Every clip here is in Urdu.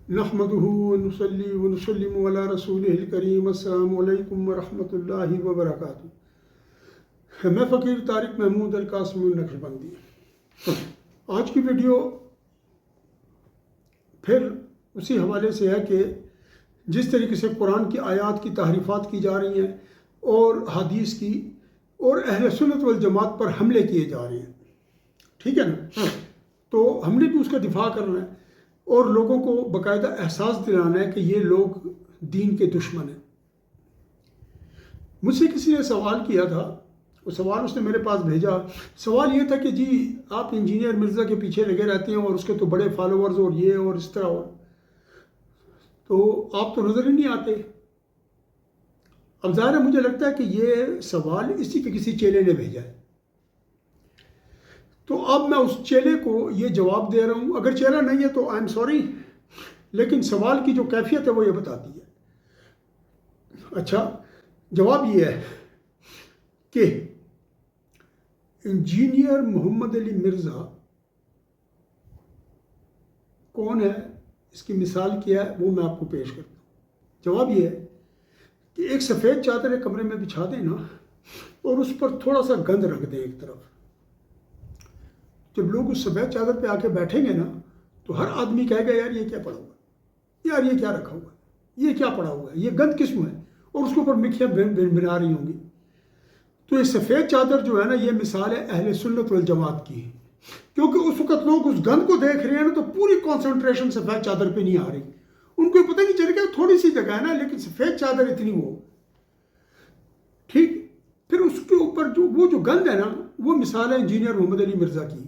نحمده ونصلي ونسلم على رسوله الکریم السلام علیکم ورحمۃ اللہ وبرکاتہ۔ میں فقیر طارق محمود القاسمی النقشبندی۔ آج کی ویڈیو پھر اسی حوالے سے ہے کہ جس طریقے سے قرآن کی آیات کی تحریفات کی جا رہی ہیں اور حدیث کی اور اہل سنت والجماعت پر حملے کیے جا رہے ہیں، ٹھیک ہے نا، تو ہم نے بھی اس کا دفاع کرنا ہے اور لوگوں کو باقاعدہ احساس دلانا ہے کہ یہ لوگ دین کے دشمن ہیں۔ مجھ سے کسی نے سوال کیا تھا، وہ سوال اس نے میرے پاس بھیجا۔ سوال یہ تھا کہ جی آپ انجینئر مرزا کے پیچھے لگے رہتے ہیں اور اس کے تو بڑے فالوورز اور یہ اور اس طرح، اور تو آپ تو نظر ہی نہیں آتے۔ اب ظاہر ہے مجھے لگتا ہے کہ یہ سوال اسی کے کسی چیلے نے بھیجا ہے، تو اب میں اس چیلے کو یہ جواب دے رہا ہوں۔ اگر چیلہ نہیں ہے تو آئی ایم سوری، لیکن سوال کی جو کیفیت ہے وہ یہ بتاتی ہے۔ اچھا، جواب یہ ہے کہ انجینئر محمد علی مرزا کون ہے، اس کی مثال کیا ہے، وہ میں آپ کو پیش کرتا ہوں۔ جواب یہ ہے کہ ایک سفید چادر ایک کمرے میں بچھا دیں نا اور اس پر تھوڑا سا گند رکھ دیں ایک طرف۔ جب لوگ اس سفید چادر پہ آ کے بیٹھیں گے نا تو ہر آدمی کہے گا یار یہ کیا پڑا ہوا ہے، یار یہ کیا رکھا ہوا ہے، یہ کیا پڑا ہوا ہے، یہ گند کس میں ہے، اور اس کے اوپر مکھیاں بنا رہی ہوں گی۔ تو یہ سفید چادر جو ہے نا، یہ مثال ہے اہل سنت والجماعت کی، کیونکہ اس وقت لوگ اس گند کو دیکھ رہے ہیں نا تو پوری کانسنٹریشن سفید چادر پہ نہیں آ رہی، ان کو پتہ نہیں چل گیا تھوڑی سی جگہ ہے نا، لیکن سفید چادر اتنی وہ ٹھیک۔ پھر اس کے اوپر وہ جو گند ہے نا، وہ مثال ہے انجینئر محمد علی مرزا کی،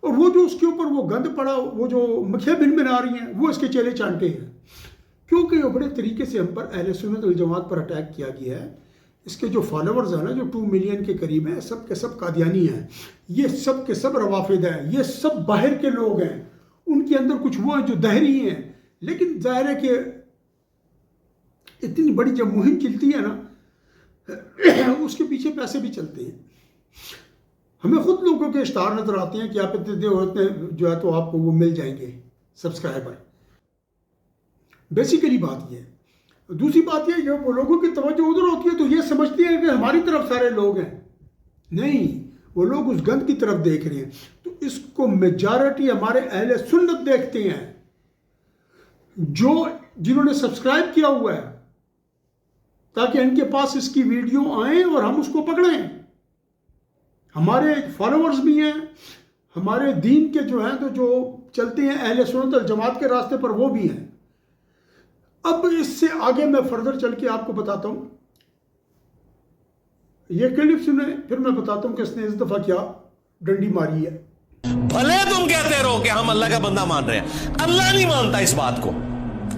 اور وہ جو اس کے اوپر وہ گند پڑا، وہ جو مکھیاں بنا رہی ہیں، وہ اس کے چیلے چانٹے ہیں، کیونکہ یہ بڑے طریقے سے ہم پر اہل سنت والجماعت پر اٹیک کیا گیا ہے۔ اس کے جو فالوورز ہیں نا، جو 2 ملین کے قریب ہیں، سب کے سب قادیانی ہیں، یہ سب کے سب روافد ہیں، یہ سب باہر کے لوگ ہیں، ان کے اندر کچھ وہ ہیں جو دہری ہیں، لیکن ظاہر ہے کہ اتنی بڑی جب مہم چلتی ہے نا اس کے پیچھے پیسے بھی چلتے ہیں۔ ہمیں خود لوگوں کے اشتہار نظر آتے ہیں کہ آپ اتنے ہوتے ہیں جو ہے تو آپ کو وہ مل جائیں گے سبسکرائبر۔ بیسیکلی بات یہ ہے۔ دوسری بات یہ ہے کہ وہ لوگوں کی توجہ ادھر ہوتی ہے تو یہ سمجھتے ہیں کہ ہماری طرف سارے لوگ ہیں، نہیں، وہ لوگ اس گند کی طرف دیکھ رہے ہیں۔ تو اس کو میجارٹی ہمارے اہل سنت دیکھتے ہیں، جنہوں نے سبسکرائب کیا ہوا ہے، تاکہ ان کے پاس اس کی ویڈیو آئیں اور ہم اس کو پکڑیں۔ ہمارے فالوورز بھی ہیں، ہمارے دین کے جو ہیں تو جو چلتے ہیں اہل سنت والجماعت کے راستے پر، وہ بھی ہیں۔ اب اس سے آگے میں فردر چل کے آپ کو بتاتا ہوں، یہ کلپ سنیں، پھر میں بتاتا ہوں کہ اس نے اس دفعہ کیا ڈنڈی ماری ہے۔ بھلے تم کہتے رہو کہ ہم اللہ کا بندہ مان رہے ہیں، اللہ نہیں مانتا اس بات کو۔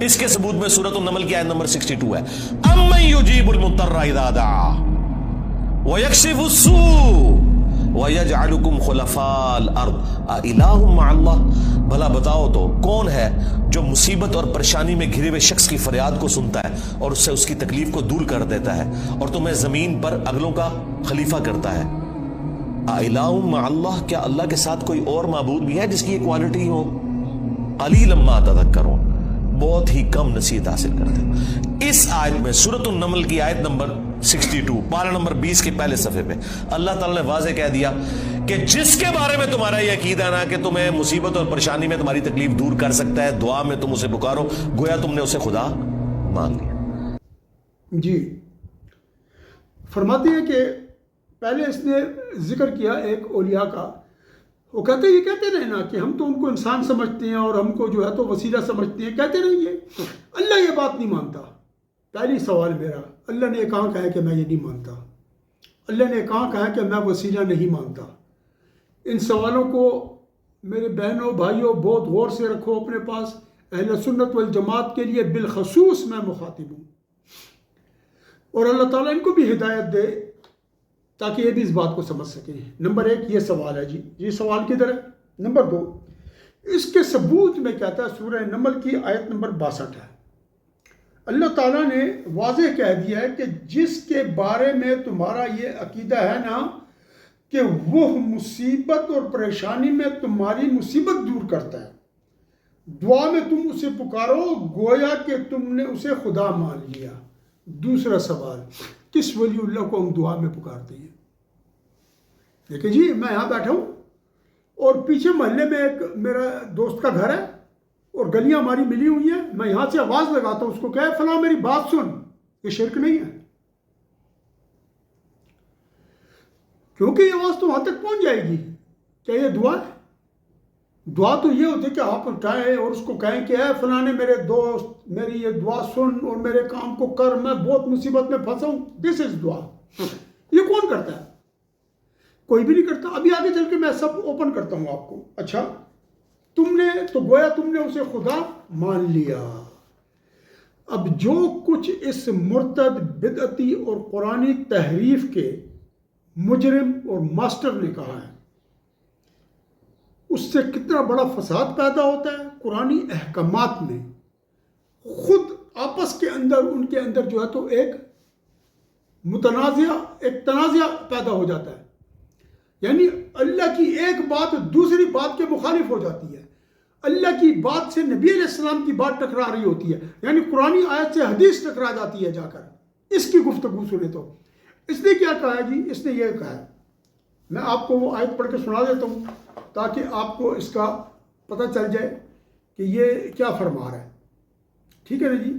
اس کے ثبوت میں سورۃ النمل کی آیت نمبر 62 ہے، امن یجیب المضطر اذا دعا ویکشف السوء وَيَجْعَلُكُمْ خُلَفَاءَ الْأَرْضِ أَإِلَٰهٌ مَّعَ اللَّهِ۔ بھلا بتاؤ تو کون ہے جو مصیبت اور پریشانی میں گھرے ہوئے شخص کی فریاد کو سنتا ہے اور اس سے اس کی تکلیف کو دور کر دیتا ہے اور تمہیں زمین پر اگلوں کا خلیفہ کرتا ہے؟ أَإِلَٰهٌ مَّعَ اللَّهِ، کیا اللہ کے ساتھ کوئی اور معبود بھی ہے جس کی یہ کوالٹی ہو؟ قَلِيلًا مَّا تَذَكَّرُونَ، بہت ہی کم نصیحت حاصل کرتے ہیں۔ اس آیت میں سورۃ النمل کی آیت نمبر 62 پارہ نمبر 20 کے پہلے صفحے پہ اللہ تعالیٰ نے واضح کہہ دیا کہ جس کے بارے میں تمہارا یہ عقیدہ نا کہ تمہیں مصیبت اور پریشانی میں تمہاری تکلیف دور کر سکتا ہے، دعا میں تم اسے پکارو، گویا تم نے اسے خدا مان لیا۔ جی، فرماتے ہیں کہ پہلے اس نے ذکر کیا ایک اولیاء کا، وہ یہ کہتے رہے نا کہ ہم تو ان کو انسان سمجھتے ہیں اور ہم کو جو ہے تو وسیلہ سمجھتے ہیں، کہتے رہیے، اللہ یہ بات نہیں مانتا۔ پہلی سوال میرا، اللہ نے کہاں کہا ہے کہ میں یہ نہیں مانتا؟ اللہ نے کہاں کہا ہے کہ میں وسیلہ نہیں مانتا؟ ان سوالوں کو میرے بہنوں بھائیوں بہت غور سے رکھو اپنے پاس۔ اہل سنت والجماعت کے لیے بالخصوص میں مخاطب ہوں، اور اللہ تعالیٰ ان کو بھی ہدایت دے تاکہ یہ بھی اس بات کو سمجھ سکیں۔ نمبر 1 یہ سوال ہے، جی یہ سوال کدھر ہے؟ نمبر 2 اس کے ثبوت میں کہتا ہے سورہ نمل کی آیت نمبر 62 ہے۔ اللہ تعالیٰ نے واضح کہہ دیا ہے کہ جس کے بارے میں تمہارا یہ عقیدہ ہے نا کہ وہ مصیبت اور پریشانی میں تمہاری مصیبت دور کرتا ہے، دعا میں تم اسے پکارو گویا کہ تم نے اسے خدا مان لیا۔ دوسرا سوال، کس ولی اللہ کو ہم دعا میں پکارتے ہیں؟ دیکھیں جی، میں یہاں بیٹھا ہوں اور پیچھے محلے میں ایک میرا دوست کا گھر ہے اور گلیاں ہماری ملی ہوئی ہیں، میں یہاں سے آواز لگاتا ہوں اس کو، کہ فلاں میری بات سن، یہ شرک نہیں ہے؟ کیونکہ یہ آواز تو وہاں تک پہنچ جائے گی۔ کیا یہ دعا ہے؟ دعا تو یہ ہوتی ہے کہ آپ اٹھائیں اور اس کو کہیں کہ اے فلاں میرے دوست میری یہ دعا سن اور میرے کام کو کر، میں بہت مصیبت میں پھنسا ہوں۔ دس از دعا۔ یہ کون کرتا ہے؟ کوئی بھی نہیں کرتا۔ ابھی آگے چل کے میں سب اوپن کرتا ہوں آپ کو۔ اچھا، تم نے تو گویا تم نے اسے خدا مان لیا۔ اب جو کچھ اس مرتد، بدعتی اور قرآنی تحریف کے مجرم اور ماسٹر نے کہا ہے، اس سے کتنا بڑا فساد پیدا ہوتا ہے۔ قرآنی احکامات میں خود آپس کے اندر ان کے اندر جو ہے تو ایک تنازع پیدا ہو جاتا ہے، یعنی اللہ کی ایک بات دوسری بات کے مخالف ہو جاتی ہے، اللہ کی بات سے نبی علیہ السلام کی بات ٹکرا رہی ہوتی ہے، یعنی قرآنی آیت سے حدیث ٹکرا جاتی ہے جا کر۔ اس کی گفتگو سنے تو اس نے کیا کہا ہے جی؟ اس نے یہ کہا ہے، میں آپ کو وہ آیت پڑھ کے سنا دیتا ہوں تاکہ آپ کو اس کا پتہ چل جائے کہ یہ کیا فرما رہا ہے۔ ٹھیک ہے نا جی؟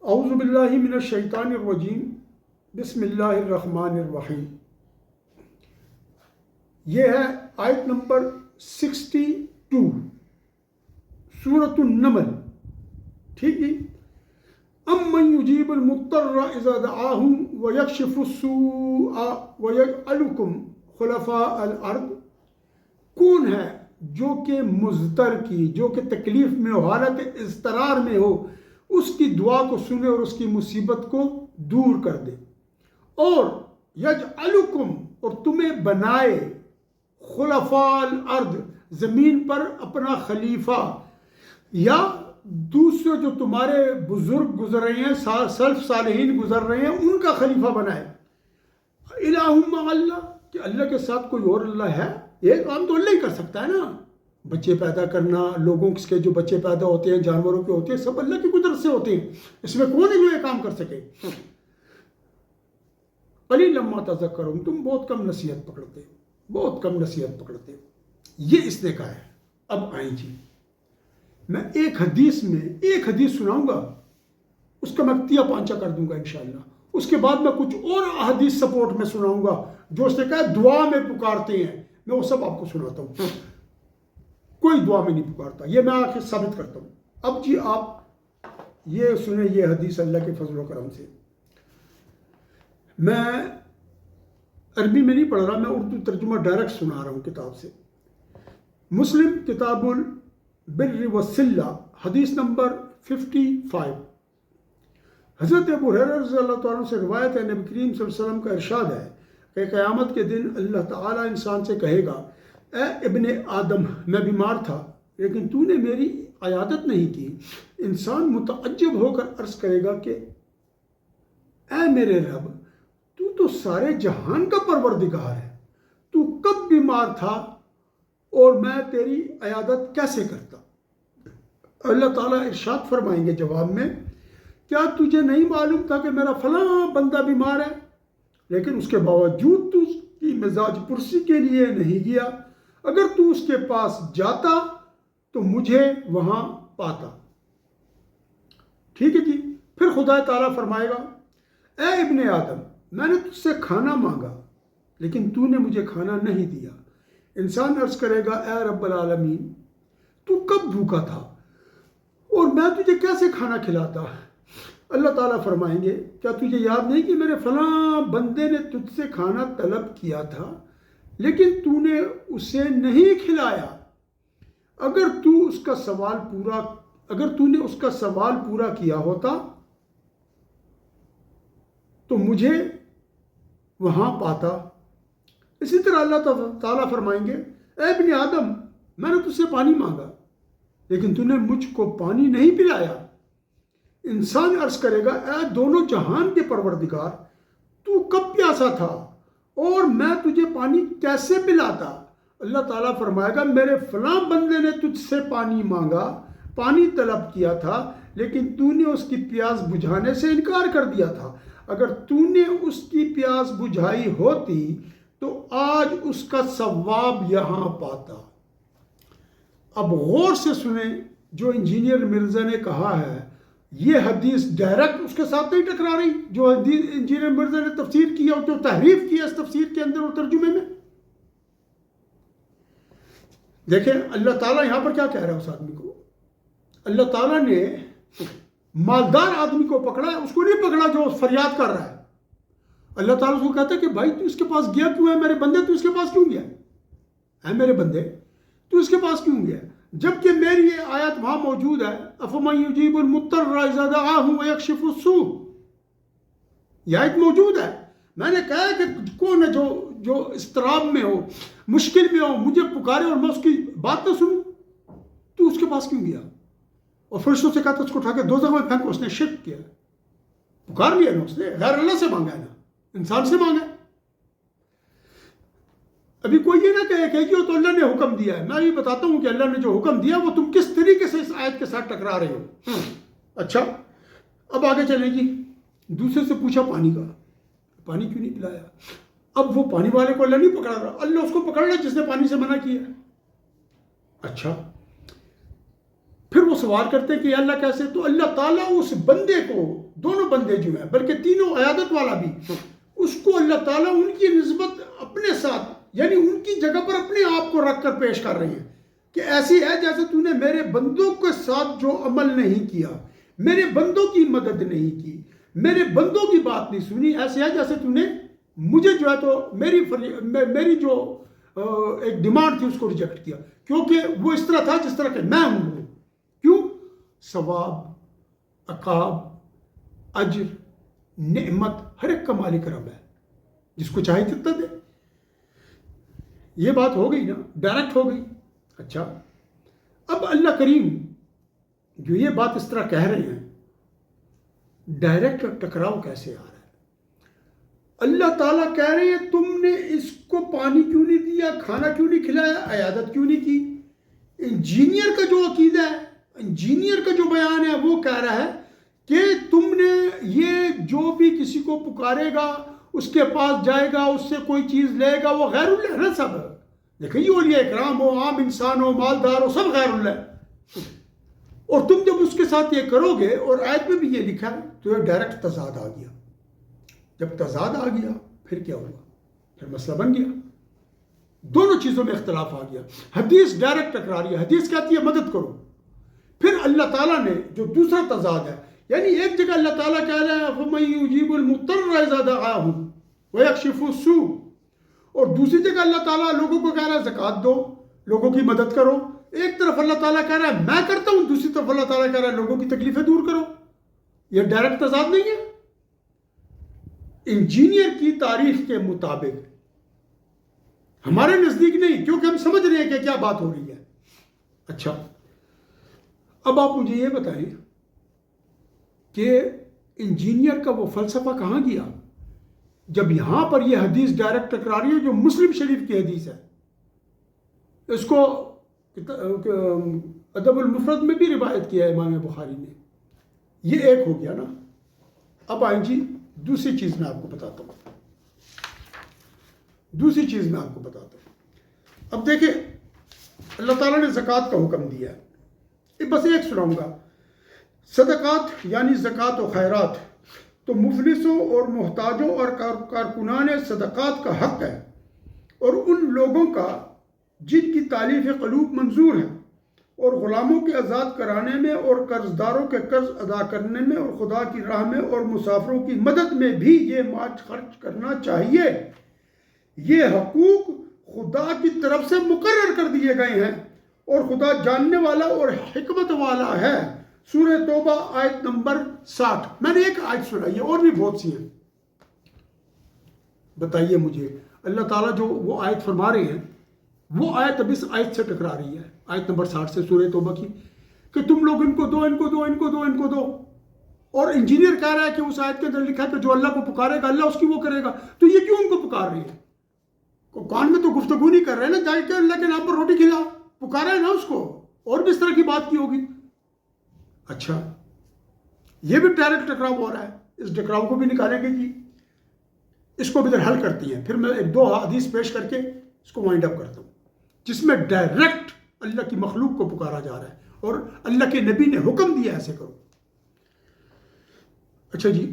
اعوذ باللہ من الشیطان الرجیم، بسم اللہ الرحمن الرحیم۔ یہ ہے آیت نمبر 62 سورۃ النمل۔ ٹھیک ہے؟ امن یجیب المضطر اذا دعاہ ویکشف السوء ویجعلکم خلفاء الارض۔ کون ہے جو کہ مضطر کی، جو کہ تکلیف میں ہو، حالت اضطرار میں ہو، اس کی دعا کو سنے اور اس کی مصیبت کو دور کر دے، اور یجعلکم، اور تمہیں بنائے، خلفاء الارض، زمین پر اپنا خلیفہ، یا دوسرے جو تمہارے بزرگ گزر رہے ہیں، سلف صالحین گزر رہے ہیں، ان کا خلیفہ بنائے۔ الہ مع اللہ، کہ اللہ کے ساتھ کوئی اور اللہ ہے؟ یہ کام تو اللہ ہی کر سکتا ہے نا۔ بچے پیدا کرنا، لوگوں کے جو بچے پیدا ہوتے ہیں، جانوروں کے ہوتے ہیں، سب اللہ کی قدرت سے ہوتے ہیں۔ اس میں کون ہے جو یہ کام کر سکے؟ قلیلا ما تذکرون، تم بہت کم نصیحت پکڑتے ہو، بہت کم نصیحت پکڑتے ہو۔ یہ اس نے کہا ہے۔ اب آئیں جی، میں ایک حدیث سناؤں گا، اس کا میں تیا پانچا کر دوں گا انشاءاللہ۔ اس کے بعد میں کچھ اور حدیث سپورٹ میں سناؤں گا جو اس نے کہا دعا میں پکارتے ہیں، میں وہ سب آپ کو سناتا ہوں۔ کوئی دعا میں نہیں پکارتا، یہ میں آخر ثابت کرتا ہوں۔ اب جی آپ یہ سنیں، یہ حدیث اللہ کے فضل و کرم سے۔ میں عربی میں نہیں پڑھ رہا، میں اردو ترجمہ ڈائریکٹ سنا رہا ہوں کتاب سے۔ مسلم کتاب البر والصلہ، حدیث نمبر 55۔ حضرت ابو ہریرہ رضی اللہ تعالیٰ عنہ سے روایت ہے، نبی کریم صلی اللہ علیہ وسلم کا ارشاد ہے کہ قیامت کے دن اللہ تعالیٰ انسان سے کہے گا، اے ابن آدم، میں بیمار تھا لیکن تو نے میری عیادت نہیں کی۔ انسان متعجب ہو کر عرض کرے گا کہ اے میرے رب، تو سارے جہان کا پروردگار ہے، تو کب بیمار تھا اور میں تیری عیادت کیسے کرتا؟ اللہ تعالیٰ ارشاد فرمائیں گے جواب میں، کیا تجھے نہیں معلوم تھا کہ میرا فلاں بندہ بیمار ہے، لیکن اس کے باوجود تو اس کی مزاج پرسی کے لیے نہیں گیا؟ اگر تو اس کے پاس جاتا تو مجھے وہاں پاتا۔ ٹھیک ہے جی؟ پھر خدا تعالیٰ فرمائے گا، اے ابن آدم، میں نے تجھ سے کھانا مانگا لیکن تو نے مجھے کھانا نہیں دیا۔ انسان عرض کرے گا، اے رب العالمین، تو کب بھوکا تھا اور میں تجھے کیسے کھانا کھلاتا؟ اللہ تعالیٰ فرمائیں گے، کیا تجھے یاد نہیں کہ میرے فلاں بندے نے تجھ سے کھانا طلب کیا تھا لیکن تو نے اسے نہیں کھلایا؟ اگر تو نے اس کا سوال پورا کیا ہوتا تو مجھے وہاں پاتا۔ اسی طرح اللہ تعالیٰ فرمائیں گے، اے ابن آدم، میں نے تجھ سے پانی مانگا لیکن تو نے مجھ کو پانی نہیں پلایا۔ انسان عرض کرے گا، اے دونوں جہان کے پروردگار، تو کب پیاسا تھا اور میں تجھے پانی کیسے پلاتا؟ اللہ تعالیٰ فرمائے گا میرے فلاں بندے نے تجھ سے پانی مانگا، پانی طلب کیا تھا، لیکن تو نے اس کی پیاس بجھانے سے انکار کر دیا تھا۔ اگر تو نے اس کی پیاس بجھائی ہوتی تو آج اس کا ثواب یہاں پاتا۔ اب غور سے سنیں جو انجینئر مرزا نے کہا ہے، یہ حدیث ڈائریکٹ اس کے ساتھ نہیں ٹکرا رہی جو حدیث انجینئر مرزا نے تفسیر کیا اور جو تحریف کیا اس تفسیر کے اندر اور ترجمے میں۔ دیکھیں اللہ تعالیٰ یہاں پر کیا کہہ رہا ہے اس آدمی کو؟ اللہ تعالیٰ نے مالدار آدمی کو پکڑا ہے، اس کو نہیں پکڑا جو فریاد کر رہا ہے۔ اللہ تعالیٰ اس کو کہتا ہے کہ بھائی تو اس کے پاس گیا کیوں ہے؟ میرے بندے تو اس کے پاس کیوں گیا ہے؟ میرے بندے تو اس کے پاس کیوں گیا؟ جبکہ میری یہ آیت وہاں موجود ہے، أَفَمَنْ يُجِيبُ الْمُضْطَرَّ إِذَا دَعَاهُ وَيَكْشِفُ السُّوءَ، یہ آیت موجود ہے۔ میں نے کہا ہے کہ کون ہے جو اضطراب میں ہو، مشکل میں ہو، مجھے پکارے اور میں اس کی بات نہ سنوں؟ تو اس کے پاس کیوں گیا؟ اور فرشتوں سے کہا تھا اس کو اٹھا کے دوزخ میں پھینکو، اس نے شرک کیا، پکار لیا نا، اس نے غیر اللہ سے مانگا ہے نا، انسان سے مانگا ہے۔ ابھی کوئی یہ نہ کہے کہ یہ تو اللہ نے حکم دیا ہے، میں یہ بتاتا ہوں کہ اللہ نے جو حکم دیا وہ تم کس طریقے سے اس آیت کے ساتھ ٹکرا رہے ہو۔ اچھا اب آگے چلیں جی، دوسرے سے پوچھا پانی کا، پانی کیوں نہیں پلایا؟ اب وہ پانی والے کو اللہ نہیں پکڑا رہا، اللہ اس کو پکڑ رہا جس نے پانی سے منع کیا۔ اچھا پھر وہ سوال کرتے ہیں کہ اللہ کیسے؟ تو اللہ تعالیٰ اس بندے کو، دونوں بندے جو ہیں بلکہ تینوں عیادت والا بھی، اس کو اللہ تعالیٰ ان کی نسبت اپنے ساتھ یعنی ان کی جگہ پر اپنے آپ کو رکھ کر پیش کر رہے ہیں کہ ایسی ہے جیسے تو نے میرے بندوں کے ساتھ جو عمل نہیں کیا، میرے بندوں کی مدد نہیں کی، میرے بندوں کی بات نہیں سنی، ایسے ہے جیسے تو نے مجھے جو ہے تو میری جو ایک ڈیمانڈ تھی اس کو ریجیکٹ کیا، کیونکہ وہ اس طرح تھا جس طرح کہ میں ہوں۔ کیوں؟ ثواب، عقاب، اجر، نعمت ہر ایک کا مالک رب ہے، جس کو چاہے جتنا دے۔ یہ بات ہو گئی نا، ڈائریکٹ ہو گئی۔ اچھا اب اللہ کریم جو یہ بات اس طرح کہہ رہے ہیں، ڈائریکٹ ٹکراؤ کیسے آ رہا ہے؟ اللہ تعالیٰ کہہ رہے ہیں تم نے اس کو پانی کیوں نہیں دیا، کھانا کیوں نہیں کھلایا، عیادت کیوں نہیں کی؟ انجینئر کا جو عقیدہ ہے، انجینئر کا جو بیان ہے، وہ کہہ رہا ہے کہ تم نے یہ جو بھی کسی کو پکارے گا، اس کے پاس جائے گا، اس سے کوئی چیز لے گا، وہ غیر اللہ ہے نا سب۔ دیکھیں یہ اولیاء اکرام ہو، عام انسان ہو، مالدار ہو، سب غیر اللہ ہے۔ اور تم جب اس کے ساتھ یہ کرو گے، اور آیت میں بھی یہ لکھا ہے، تو یہ ڈائریکٹ تضاد آ گیا۔ جب تضاد آ گیا پھر کیا ہوا؟ پھر مسئلہ بن گیا، دونوں چیزوں میں اختلاف آ گیا۔ حدیث ڈائریکٹ ٹکرا رہی ہے، حدیث کہتی ہے مدد کرو۔ پھر اللہ تعالیٰ نے جو دوسرا تضاد ہے، یعنی ایک جگہ اللہ تعالیٰ کہہ رہا ہے فَمَن يُجِيبُ الْمُضْطَرَّ إِذَا دَعَاهُ وَيَكْشِفُ السُّوءَ، اور دوسری جگہ اللہ تعالیٰ لوگوں کو کہہ رہا ہے زکوٰۃ دو، لوگوں کی مدد کرو۔ ایک طرف اللہ تعالیٰ کہہ رہا ہے میں کرتا ہوں، دوسری طرف اللہ تعالیٰ کہہ رہا ہے لوگوں کی تکلیفیں دور کرو۔ یہ ڈائریکٹ تضاد نہیں ہے؟ انجینئر کی تاریخ کے مطابق، ہمارے نزدیک نہیں، کیونکہ ہم سمجھ رہے ہیں کہ کیا بات ہو رہی ہے۔ اچھا اب آپ مجھے یہ بتائیں کہ انجینئر کا وہ فلسفہ کہاں گیا جب یہاں پر یہ حدیث ڈائریکٹ ٹکرا رہی ہے جو مسلم شریف کی حدیث ہے؟ اس کو ادب المفرد میں بھی روایت کیا ہے امام بخاری نے۔ یہ ایک ہو گیا نا۔ اب آئیں جی دوسری چیز میں آپ کو بتاتا ہوں، اب دیکھیں اللہ تعالیٰ نے زکوٰۃ کا حکم دیا ہے، بس ایک سناؤں گا۔ صدقات یعنی زکوٰۃ و خیرات تو مفلسوں اور محتاجوں اور کارکنان صدقات کا حق ہے، اور ان لوگوں کا جن کی تالیف قلوب منظور ہے، اور غلاموں کے آزاد کرانے میں، اور قرض داروں کے قرض ادا کرنے میں، اور خدا کی راہ میں، اور مسافروں کی مدد میں بھی یہ مال خرچ کرنا چاہیے۔ یہ حقوق خدا کی طرف سے مقرر کر دیے گئے ہیں، اور خدا جاننے والا اور حکمت والا ہے۔ سورہ توبہ آیت نمبر 60۔ میں نے ایک آیت سنائی ہے، اور بھی بہت سی ہیں۔ بتائیے مجھے اللہ تعالیٰ جو وہ آیت فرما رہے ہیں، وہ آیت اب اس آیت سے ٹکرا رہی ہے، آیت نمبر 60 سے سورہ توبہ کی، کہ تم لوگ ان کو دو، ان کو دو، ان کو دو، ان کو دو۔ اور انجینئر کہہ رہا ہے کہ اس آیت کے اندر لکھا ہے کہ جو اللہ کو پکارے گا اللہ اس کی وہ کرے گا، تو یہ کیوں ان کو پکار رہے ہیں؟ کان میں تو گفتگو نہیں کر رہے نا، جا کے اللہ کے نام پر روٹی کھلا، پکارا ہے نا اس کو، اور بھی اس طرح کی بات کی ہوگی. اچھا یہ بھی ڈائریکٹ ٹکراؤ ہو رہا ہے، اس ٹکراؤ کو بھی نکالیں گے جی. اس کو بھی ادھر حل کرتی ہیں. پھر میں ایک دو حدیث پیش کر کے اس کو وائنڈ اپ کرتا ہوں، جس میں ڈائریکٹ اللہ کی مخلوق کو پکارا جا رہا ہے اور اللہ کے نبی نے حکم دیا ایسے کرو. اچھا جی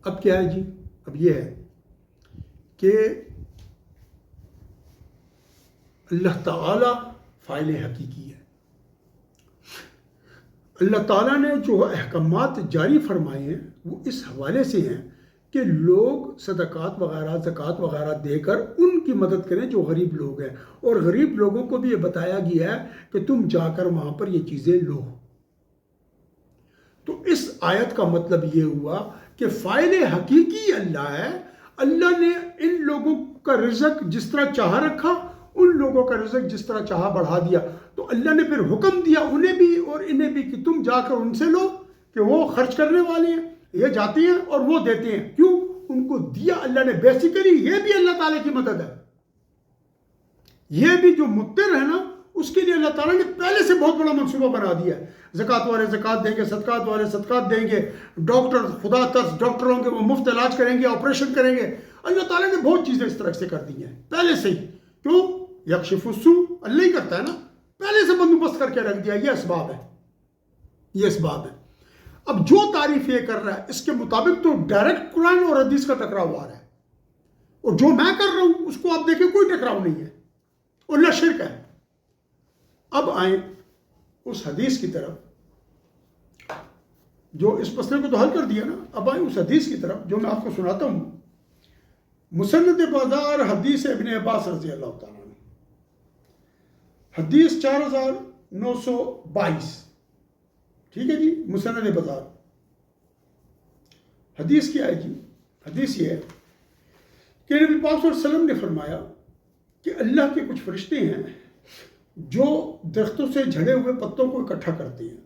اب کیا ہے جی؟ اب یہ ہے کہ اللہ تعالی فاعل حقیقی ہے. اللہ تعالیٰ نے جو احکامات جاری فرمائے ہیں وہ اس حوالے سے ہیں کہ لوگ صدقات وغیرہ زکوٰۃ وغیرہ دے کر ان کی مدد کریں جو غریب لوگ ہیں، اور غریب لوگوں کو بھی یہ بتایا گیا ہے کہ تم جا کر وہاں پر یہ چیزیں لو. تو اس آیت کا مطلب یہ ہوا کہ فاعل حقیقی اللہ ہے. اللہ نے ان لوگوں کا رزق جس طرح چاہا رکھا، ان لوگوں کا رزق جس طرح چاہا بڑھا دیا. تو اللہ نے پھر حکم دیا انہیں بھی اور انہیں بھی کہ تم جا کر ان سے لو، کہ وہ خرچ کرنے والے ہیں، یہ جاتے ہیں اور وہ دیتے ہیں. کیوں؟ ان کو دیا اللہ نے. بیسیکلی یہ بھی اللہ تعالیٰ کی مدد ہے. یہ بھی جو مقتر ہے نا، اس کے لیے اللہ تعالیٰ نے پہلے سے بہت بڑا منصوبہ بنا دیا ہے. زکوٰۃ والے زکوٰۃ دیں گے، صدقات والے صدقات دیں گے، ڈاکٹر خدا ترس ڈاکٹر ہوں گے، وہ مفت علاج کریں گے، آپریشن کریں گے. اللہ تعالیٰ نے بہت چیزیں اس طرح سے کر دی ہیں پہلے سے ہی. کیوں؟ یکشف السوء اللہ ہی کرتا ہے نا، پہلے سے بندوبست کر کے رکھ دیا. یہ اسباب ہے، یہ اسباب ہے. اب جو تعریف یہ کر رہا ہے اس کے مطابق تو ڈائریکٹ قرآن اور حدیث کا ٹکراؤ آ رہا ہے، اور جو میں کر رہا ہوں اس کو آپ دیکھیں کوئی ٹکراؤ نہیں ہے اور نہ شرک ہے. اب آئیں اس حدیث کی طرف جو اس مسئلے کو تو حل کر دیا نا. اب آئیں اس حدیث کی طرف جو میں آپ کو سناتا ہوں. مسند بازار حدیث ابن عباس رضی اللہ تعالیٰ عنہ، حدیث 4922. ٹھیک ہے جی، مسند بازار. حدیث کیا ہے جی؟ حدیث یہ ہے کہ نبی پاک صلی اللہ علیہ وسلم نے فرمایا کہ اللہ کے کچھ فرشتے ہیں جو درختوں سے جھڑے ہوئے پتوں کو اکٹھا کرتے ہیں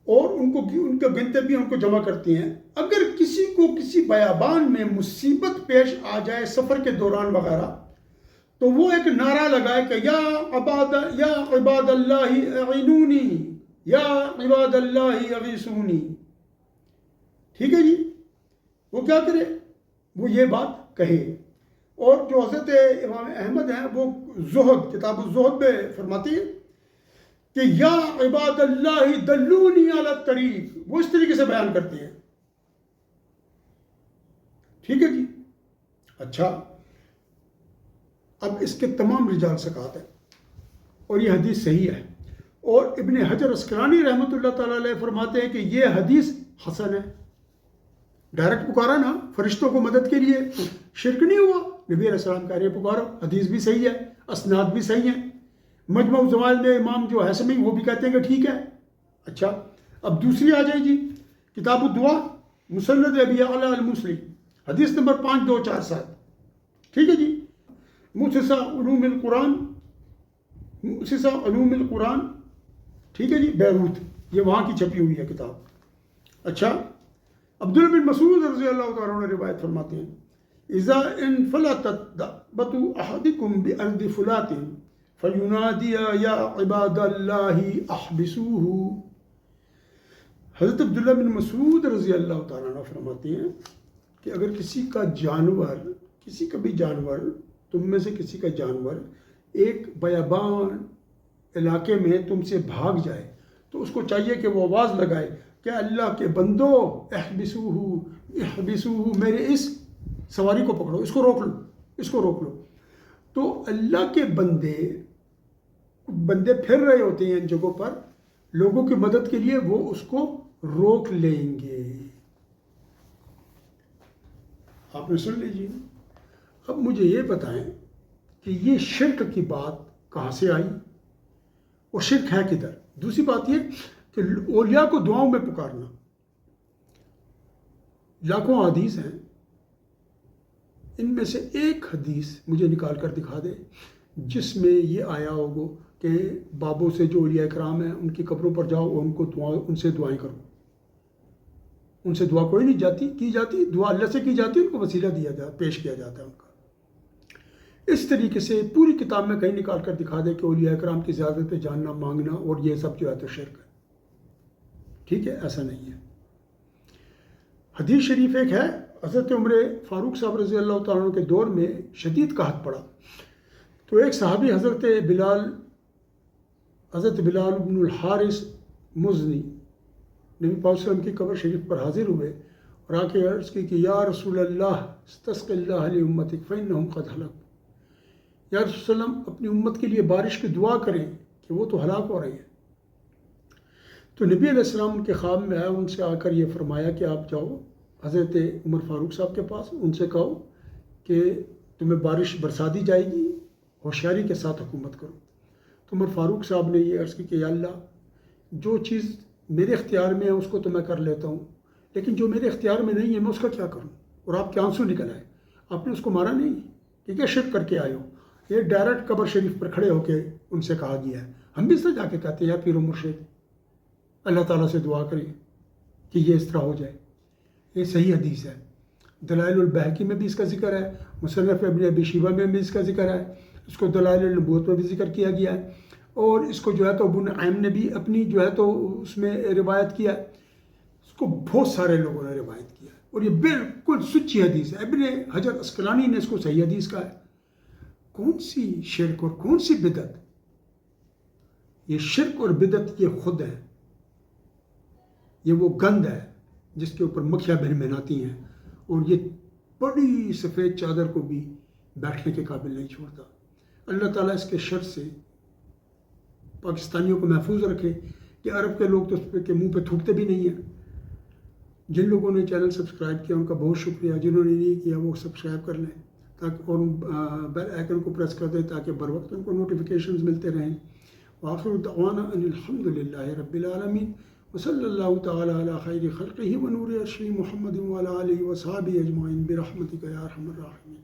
اور ان کو گنتے بھی، ان کو جمع کرتے ہیں. اگر کسی کو کسی بیابان میں مصیبت پیش آ جائے سفر کے دوران وغیرہ، تو وہ ایک نعرہ لگائے کہ یا عباد اللہ اعینونی، یا عباد اللہ اغیثونی. ٹھیک ہے جی، وہ کیا کرے؟ وہ یہ بات کہے. اور جو حضرت امام احمد ہیں وہ زہد، کتاب الزہد میں فرماتے ہیں کہ یا عباد اللہ دلونی علی الطریق. وہ اس طریقے سے بیان کرتے ہیں. ٹھیک ہے جی. اچھا اب اس کے تمام رجال ثقات ہیں اور یہ حدیث صحیح ہے. اور ابن حجر عسقلانی رحمۃ اللہ تعالیٰ علیہ فرماتے ہیں کہ یہ حدیث حسن ہے. ڈائریکٹ پکارا نا فرشتوں کو مدد کے لیے، شرک نہیں ہوا. نبی علیہ السلام کہہ رہے ہیں پکارو، حدیث بھی صحیح ہے، اسناد بھی صحیح ہیں. مجمع الزوائد میں امام جو حسمی وہ بھی کہتے ہیں کہ ٹھیک ہے. اچھا اب دوسری آ جائے جی، کتاب الدعا مسند ابی اعلی الموصلی، حدیث نمبر 5247. ٹھیک ہے جی. مؤسسہ علوم القرآن، مؤسسہ علوم القرآن، ٹھیک ہے جی، بیروت، یہ وہاں کی چھپی ہوئی ہے کتاب. اچھا عبداللہ بن مسعود رضی اللہ تعالیٰ عنہ روایت فرماتے ہیں اذا انفلتت دابۃ احدکم بارض فلات فینادی یا عباد اللہ احبسوہ. حضرت عبداللہ بن مسعود رضی اللہ تعالیٰ عنہ فرماتے ہیں کہ اگر کسی کا جانور، کسی کا بھی جانور، تم میں سے کسی کا جانور ایک بیابان علاقے میں تم سے بھاگ جائے تو اس کو چاہیے کہ وہ آواز لگائے کہ اللہ کے بندو احبسوہ احبسوہ، میرے اس سواری کو پکڑو، اس کو روک لو، اس کو روک لو. تو اللہ کے بندے پھر رہے ہوتے ہیں ان جگہوں پر لوگوں کی مدد کے لیے، وہ اس کو روک لیں گے. آپ نے سن لیجیے. اب مجھے یہ بتائیں کہ یہ شرک کی بات کہاں سے آئی اور شرک ہے کدھر؟ دوسری بات یہ کہ اولیاء کو دعاؤں میں پکارنا، لاکھوں حدیث ہیں، ان میں سے ایک حدیث مجھے نکال کر دکھا دے جس میں یہ آیا ہوگا کہ بابوں سے جو اولیاء کرام ہیں ان کی قبروں پر جاؤ اور ان سے دعائیں کرو. ان سے دعا کوئی نہیں کی جاتی، دعا اللہ سے کی جاتی، ان کو وسیلہ دیا جاتا، پیش کیا جاتا ہے ان کا۔ اس طریقے سے پوری کتاب میں کہیں نکال کر دکھا دے کہ اولیاء کرام کی زیارت پہ جاننا مانگنا اور یہ سب جو ہے تو شرک ہے، ٹھیک ہے، ایسا نہیں ہے۔ حدیث شریف ایک ہے، حضرت عمر فاروق صاحب رضی اللہ تعالیٰ عنہ کے دور میں شدید قحط پڑا، تو ایک صحابی حضرت بلال بن الحارث مزنی نبی پاک صلی اللہ علیہ وسلم کی قبر شریف پر حاضر ہوئے اور آ کے عرض کی کہ یا رسول اللہ استسق اللہ لامتک فانہم قد ہلک، یا رسول اللہ اپنی امت کے لیے بارش کی دعا کریں کہ وہ تو ہلاک ہو رہی ہے۔ تو نبی علیہ السلام ان کے خواب میں آیا، ان سے آ کر یہ فرمایا کہ آپ جاؤ حضرت عمر فاروق صاحب کے پاس، ان سے کہو کہ تمہیں بارش برسا دی جائے گی، ہوشیاری کے ساتھ حکومت کرو۔ تو عمر فاروق صاحب نے یہ عرض کی کہ یا اللہ، جو چیز میرے اختیار میں ہے اس کو تو میں کر لیتا ہوں، لیکن جو میرے اختیار میں نہیں ہے میں اس کا کیا کروں؟ اور آپ کے آنسو نکل آئے، آپ نے اس کو مارا نہیں کہ کیا شرک کر کے آئے ہو؟ یہ ڈائریکٹ قبر شریف پر کھڑے ہو کے ان سے کہا گیا ہے۔ ہم بھی اس طرح جا کے کہتے ہیں یا پیر و مرشد اللہ تعالیٰ سے دعا کریں کہ یہ اس طرح ہو جائے۔ یہ صحیح حدیث ہے، دلائل البہقی میں بھی اس کا ذکر ہے، مصنف ابن ابی شیبہ میں بھی اس کا ذکر ہے، اس کو دلائل النبوت میں بھی ذکر کیا گیا ہے، اور اس کو جو ہے تو ابو نعیم نے بھی اپنی جو ہے تو اس میں روایت کیا ہے، اس کو بہت سارے لوگوں نے روایت کیا ہے، اور یہ بالکل سچی حدیث ہے۔ ابن حجر عسقلانی نے اس کو صحیح حدیث کہا ہے۔ کون سی شرک اور کون سی بدعت؟ یہ شرک اور بدعت یہ خود ہے، یہ وہ گند ہے جس کے اوپر مکھیاں بھنبھناتی ہیں، اور یہ بڑی سفید چادر کو بھی بیٹھنے کے قابل نہیں چھوڑتا۔ اللہ تعالیٰ اس کے شر سے پاکستانیوں کو محفوظ رکھے کہ عرب کے لوگ تو اس پہ کے منہ پہ تھوکتے بھی نہیں ہیں۔ جن لوگوں نے چینل سبسکرائب کیا ان کا بہت شکریہ، جنہوں نے نہیں کیا وہ سبسکرائب کر لیں تاکہ، اور بیل آئیکن کو پریس کر دیں تاکہ بر وقت ان کو نوٹیفیکیشنز ملتے رہیں۔ وآخر دعوانا ان الحمد للہ رب العالمین، وصلی اللہ تعالی علی خیر خلقہ ونور عرشہ محمد وعلی آلہ وصحبہ اجمعین برحمتک یا ارحم الراحمین۔